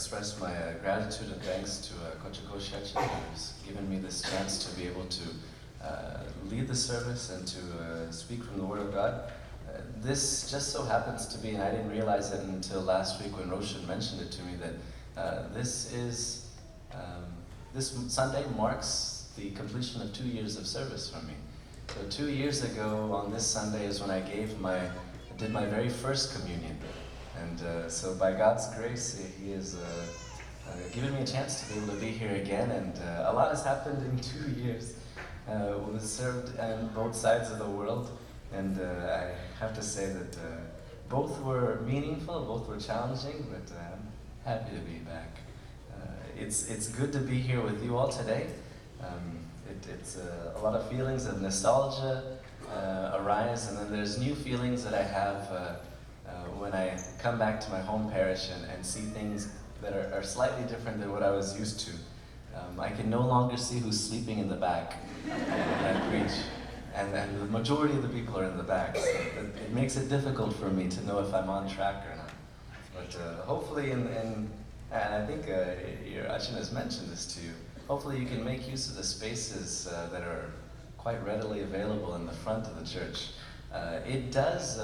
express my gratitude and thanks to Coach Achen, who's given me this chance to be able to lead the service and to speak from the Word of God. This just so happens to be, and I didn't realize it until last week when Roshan mentioned it to me, that this Sunday marks the completion of 2 years of service for me. So 2 years ago on this Sunday is when I did my very first communion. And so by God's grace, He has given me a chance to be able to be here again, and a lot has happened in 2 years. We've served on both sides of the world, and I have to say that both were meaningful, both were challenging, but I'm happy to be back. It's good to be here with you all today. It's a lot of feelings of nostalgia arise, and then there's new feelings that I have when I come back to my home parish and see things that are slightly different than what I was used to. I can no longer see who's sleeping in the back when I preach, and the majority of the people are in the back, so it makes it difficult for me to know if I'm on track or not. But hopefully, and I think your Achen has mentioned this to you, hopefully you can make use of the spaces that are quite readily available in the front of the church. It does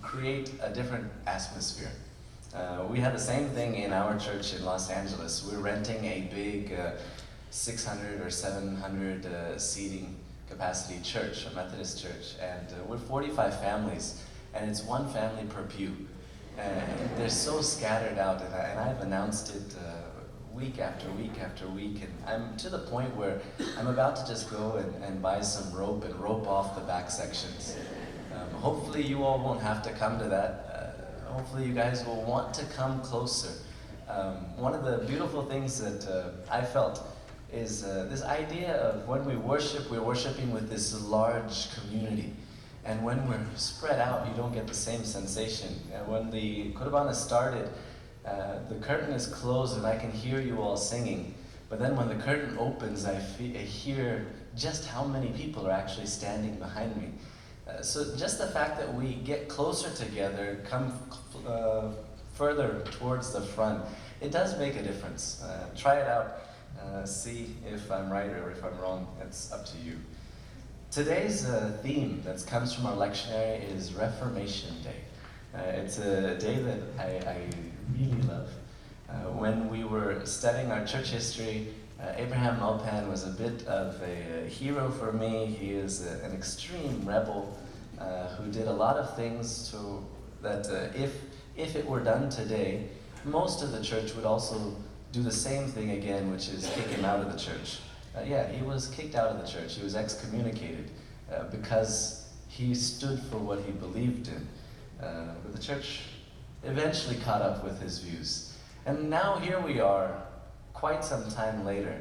create a different atmosphere. We had the same thing in our church in Los Angeles. We're renting a big 600 or 700 seating capacity church, a Methodist church, and we're 45 families, and it's one family per pew. And they're so scattered out, and I've announced it week after week after week, and I'm to the point where I'm about to just go and buy some rope and rope off the back sections. Hopefully you all won't have to come to that. Hopefully you guys will want to come closer. One of the beautiful things that I felt is this idea of when we worship, we're worshiping with this large community. And when we're spread out, you don't get the same sensation. When the Kurbana started, the curtain is closed and I can hear you all singing. But then when the curtain opens, I hear just how many people are actually standing behind me. So just the fact that we get closer together, come further towards the front, it does make a difference. Try it out, see if I'm right or if I'm wrong. It's up to you. Today's theme that comes from our lectionary is Reformation Day. It's a day that I really love. When we were studying our church history, Abraham Malpan was a bit of a hero for me. He is an extreme rebel who did a lot of things that if it were done today, most of the church would also do the same thing again, which is kick him out of the church. Yeah, he was kicked out of the church. He was excommunicated because he stood for what he believed in. But the church eventually caught up with his views. And now here we are, quite some time later.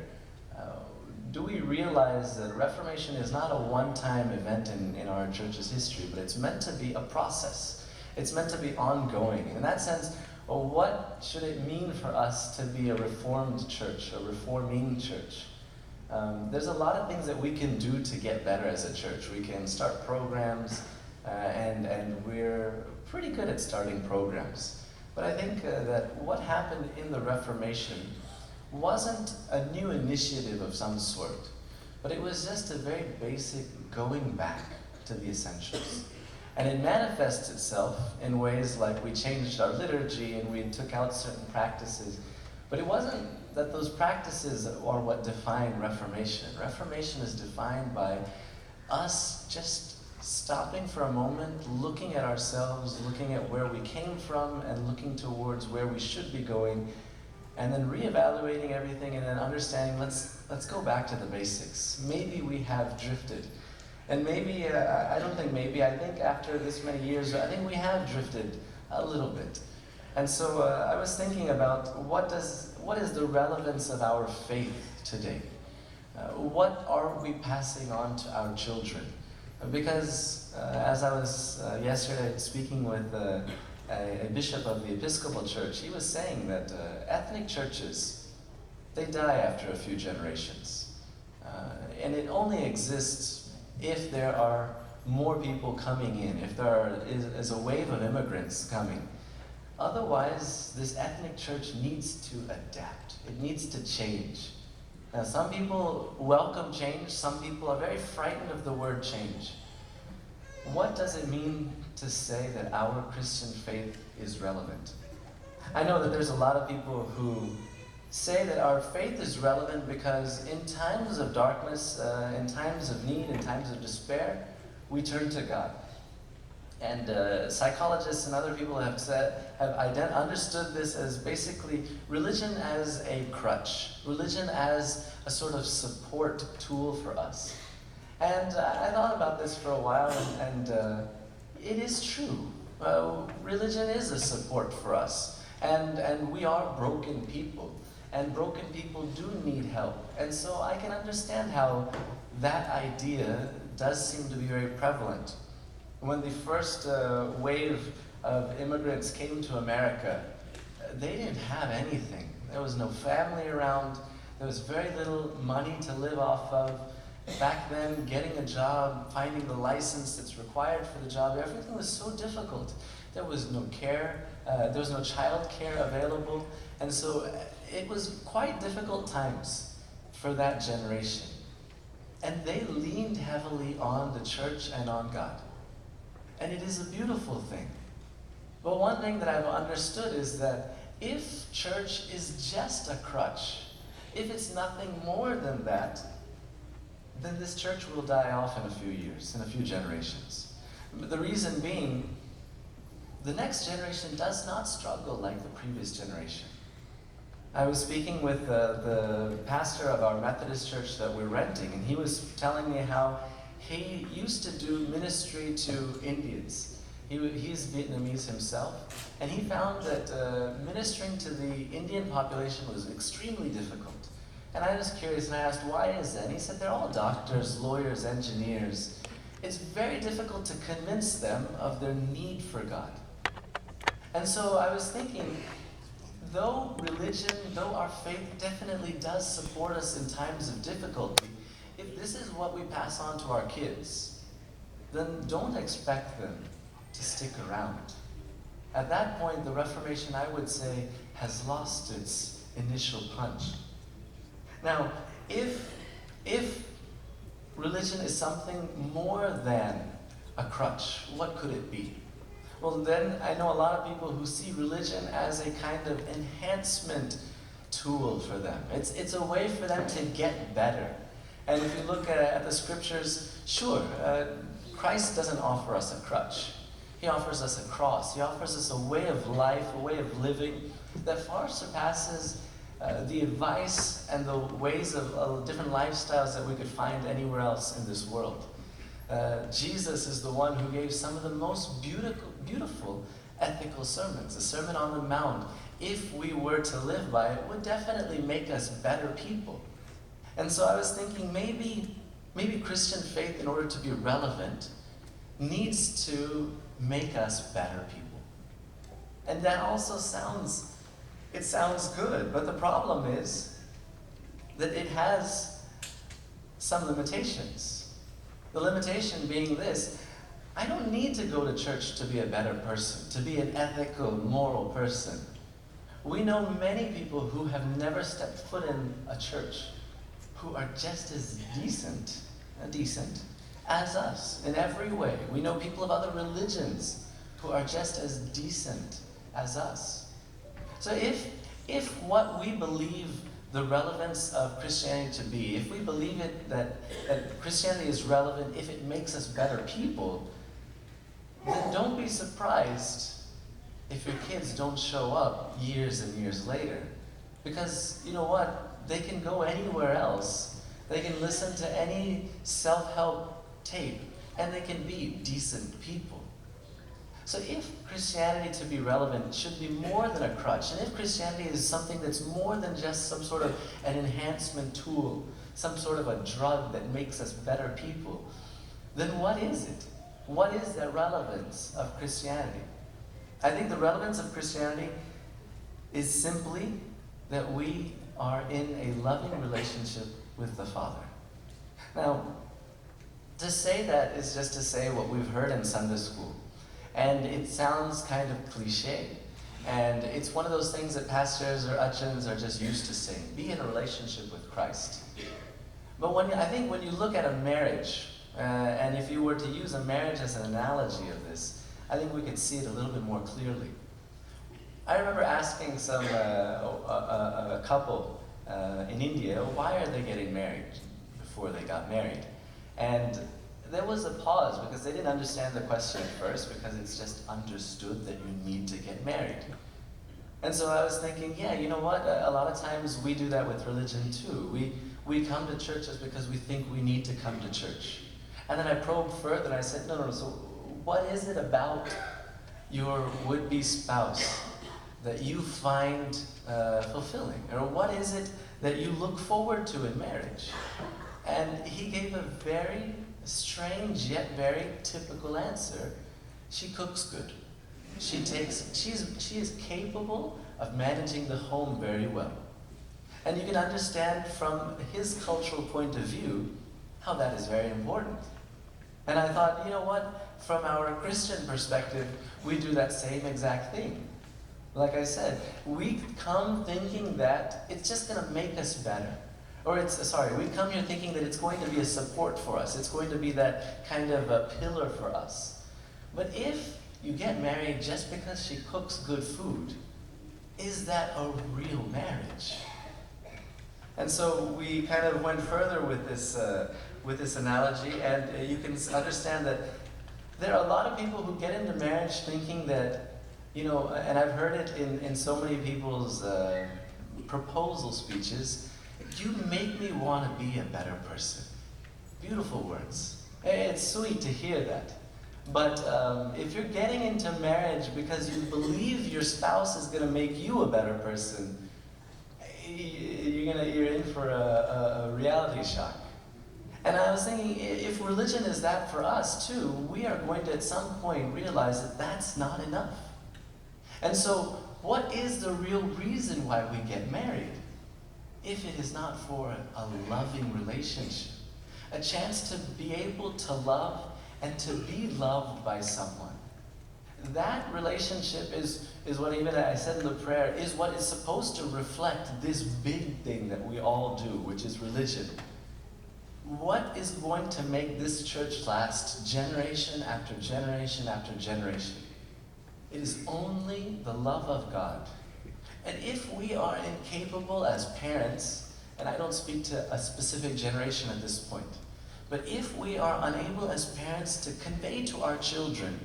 Do we realize that Reformation is not a one-time event in our church's history, but it's meant to be a process. It's meant to be ongoing. In that sense, what should it mean for us to be a reformed church, a reforming church? There's a lot of things that we can do to get better as a church. We can start programs, and we're pretty good at starting programs. But I think that what happened in the Reformation wasn't a new initiative of some sort, but it was just a very basic going back to the essentials. And it manifests itself in ways like we changed our liturgy and we took out certain practices. But it wasn't that those practices are what define Reformation. Reformation is defined by us just stopping for a moment, looking at ourselves, looking at where we came from, and looking towards where we should be going, and then reevaluating everything and then understanding, let's go back to the basics. Maybe we have drifted. And maybe, I think after this many years, I think we have drifted a little bit. And so I was thinking about what is the relevance of our faith today? What are we passing on to our children? Because as I was yesterday speaking with a bishop of the Episcopal Church, he was saying that ethnic churches, they die after a few generations. And it only exists if there are more people coming in, if there is a wave of immigrants coming. Otherwise, this ethnic church needs to adapt. It needs to change. Now, some people welcome change. Some people are very frightened of the word change. What does it mean to say that our Christian faith is relevant? I know that there's a lot of people who say that our faith is relevant because in times of darkness, in times of need, in times of despair, we turn to God. And psychologists and other people have understood this as basically religion as a crutch, religion as a sort of support tool for us. And I thought about this for a while, and it is true. Religion is a support for us, and we are broken people, and broken people do need help. And so I can understand how that idea does seem to be very prevalent. When the first wave of immigrants came to America, they didn't have anything. There was no family around. There was very little money to live off of. Back then, getting a job, finding the license that's required for the job, everything was so difficult. There was no care. There was no child care available. And so it was quite difficult times for that generation. And they leaned heavily on the church and on God. And it is a beautiful thing. But one thing that I've understood is that if church is just a crutch, if it's nothing more than that, then this church will die off in a few years, in a few generations. The reason being, the next generation does not struggle like the previous generation. I was speaking with the pastor of our Methodist church that we're renting, and he was telling me how he used to do ministry to Indians. He's Vietnamese himself, and he found that ministering to the Indian population was extremely difficult. And I was curious, and I asked, why is that? And he said, they're all doctors, lawyers, engineers. It's very difficult to convince them of their need for God. And so I was thinking, though religion, though our faith definitely does support us in times of difficulty, if this is what we pass on to our kids, then don't expect them to stick around. At that point, the Reformation, I would say, has lost its initial punch. Now, if religion is something more than a crutch, what could it be? Well, then I know a lot of people who see religion as a kind of enhancement tool for them. It's a way for them to get better. And if you look at the scriptures, sure, Christ doesn't offer us a crutch. He offers us a cross. He offers us a way of life, a way of living that far surpasses the advice and the ways of different lifestyles that we could find anywhere else in this world. Jesus is the one who gave some of the most beautiful ethical sermons. The Sermon on the Mount, if we were to live by it, would definitely make us better people. And so I was thinking maybe Christian faith, in order to be relevant, needs to make us better people. And that also sounds good, but the problem is that it has some limitations. The limitation being this: I don't need to go to church to be a better person, to be an ethical, moral person. We know many people who have never stepped foot in a church who are just as decent as us in every way. We know people of other religions who are just as decent as us. So if what we believe the relevance of Christianity to be, if we believe it that Christianity is relevant if it makes us better people, then don't be surprised if your kids don't show up years and years later. Because you know what? They can go anywhere else. They can listen to any self-help tape, and they can be decent people. So if Christianity to be relevant should be more than a crutch, and if Christianity is something that's more than just some sort of an enhancement tool, some sort of a drug that makes us better people, then what is it? What is the relevance of Christianity? I think the relevance of Christianity is simply that we are in a loving relationship with the Father. Now, to say that is just to say what we've heard in Sunday school. And it sounds kind of cliche, And it's one of those things that pastors or Achens are just used to saying, be in a relationship with Christ. But I think when you look at a marriage, and if you were to use a marriage as an analogy of this, I think we could see it a little bit more clearly. I remember asking a couple in India, why are they getting married before they got married? And there was a pause because they didn't understand the question at first, because it's just understood that you need to get married. And so I was thinking, yeah, you know what? A lot of times we do that with religion too. We come to churches because we think we need to come to church. And then I probed further and I said, no, so what is it about your would-be spouse that you find fulfilling? Or what is it that you look forward to in marriage? And he gave a very strange yet very typical answer. She cooks good. She is capable of managing the home very well. And you can understand from his cultural point of view how that is very important. And I thought, you know what? From our Christian perspective, we do that same exact thing. Like I said, we come thinking that it's just going to make us better. Or we come here thinking that it's going to be a support for us. It's going to be that kind of a pillar for us. But if you get married just because she cooks good food, is that a real marriage? And so we kind of went further with this analogy, and you can understand that there are a lot of people who get into marriage thinking that, and I've heard it in so many people's proposal speeches, you make me want to be a better person. Beautiful words. It's sweet to hear that. But if you're getting into marriage because you believe your spouse is going to make you a better person, you're in for a reality shock. And I was thinking, if religion is that for us too, we are going to at some point realize that that's not enough. And so, what is the real reason why we get married? If it is not for a loving relationship, a chance to be able to love and to be loved by someone. That relationship is what even I said in the prayer, is what is supposed to reflect this big thing that we all do, which is religion. What is going to make this church last generation after generation after generation? It is only the love of God. And if we are incapable as parents, and I don't speak to a specific generation at this point, but if we are unable as parents to convey to our children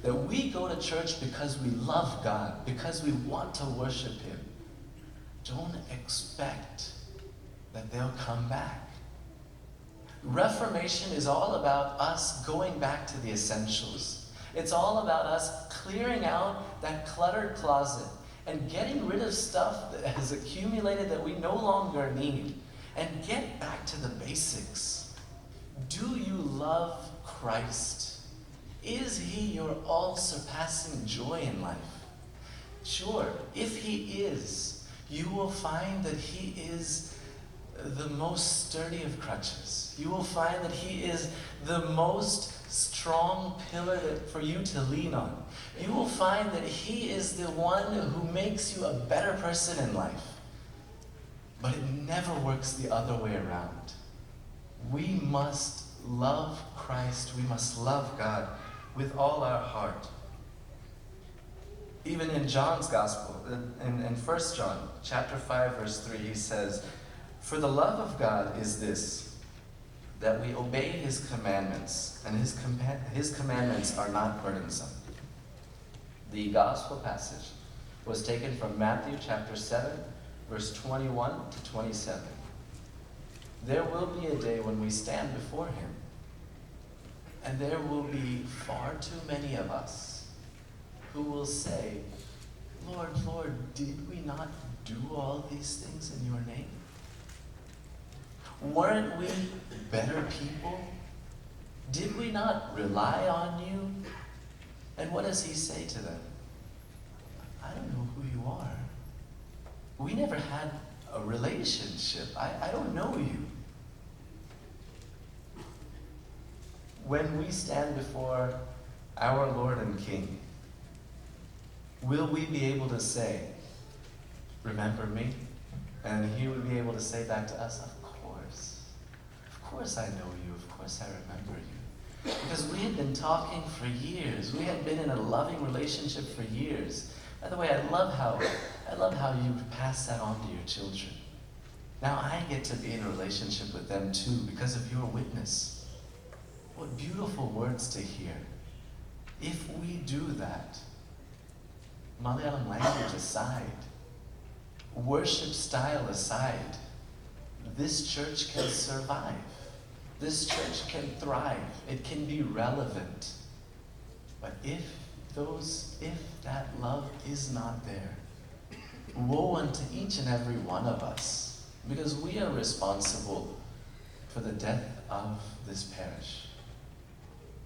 that we go to church because we love God, because we want to worship Him, don't expect that they'll come back. Reformation is all about us going back to the essentials. It's all about us clearing out that cluttered closet and getting rid of stuff that has accumulated that we no longer need, and get back to the basics. Do you love Christ? Is He your all-surpassing joy in life? Sure, if He is, you will find that He is the most sturdy of crutches. You will find that He is the most strong pillar for you to lean on. You will find that He is the one who makes you a better person in life. But it never works the other way around. We must love Christ. We must love God with all our heart. Even in John's Gospel, in 1 John chapter 5, verse 3, he says, "For the love of God is this, that we obey His commandments, and His commandments are not burdensome." The Gospel passage was taken from Matthew chapter 7, verse 21 to 27. There will be a day when we stand before Him, and there will be far too many of us who will say, "Lord, Lord, did we not do all these things in your name? Weren't we better people? Did we not rely on you?" And what does He say to them? "I don't know who you are. We never had a relationship. I don't know you." When we stand before our Lord and King, Will we be able to say, remember me? And he would be able to say back to us, of course I know you, of course I remember you. Because we had been talking for years. We had been in a loving relationship for years. By the way, I love how you pass that on to your children. Now I get to be in a relationship with them too because of your witness. What beautiful words to hear. If we do that, Malayalam language aside, worship style aside, this church can survive. This church can thrive. It can be relevant. But if that love is not there, woe unto each and every one of us, because we are responsible for the death of this parish.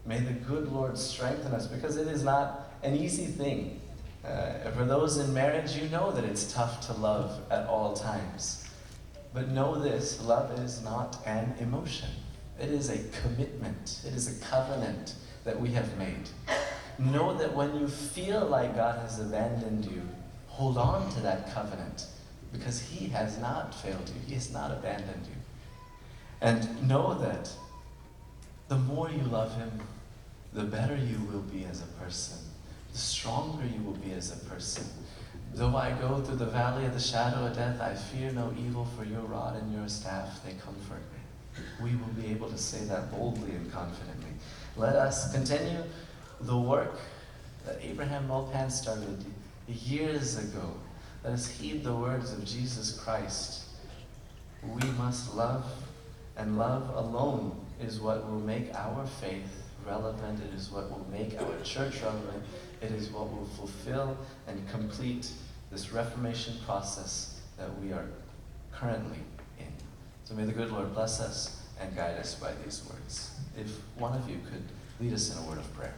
May the good Lord strengthen us, because it is not an easy thing. For those in marriage, you know that it's tough to love at all times. But know this, love is not an emotion. It is a commitment. It is a covenant that we have made. Know that when you feel like God has abandoned you, hold on to that covenant, because he has not failed you. He has not abandoned you. And know that the more you love him, the better you will be as a person. The stronger you will be as a person. Though I go through the valley of the shadow of death, I fear no evil, for your rod and your staff, they comfort me. We will be able to say that boldly and confidently. Let us continue the work that Abraham Mulpan started years ago. Let us heed the words of Jesus Christ. We must love, and love alone is what will make our faith relevant. It is what will make our church relevant. It is what will fulfill and complete this Reformation process that we are currently in. So may the good Lord bless us and guide us by these words. If one of you could lead us in a word of prayer.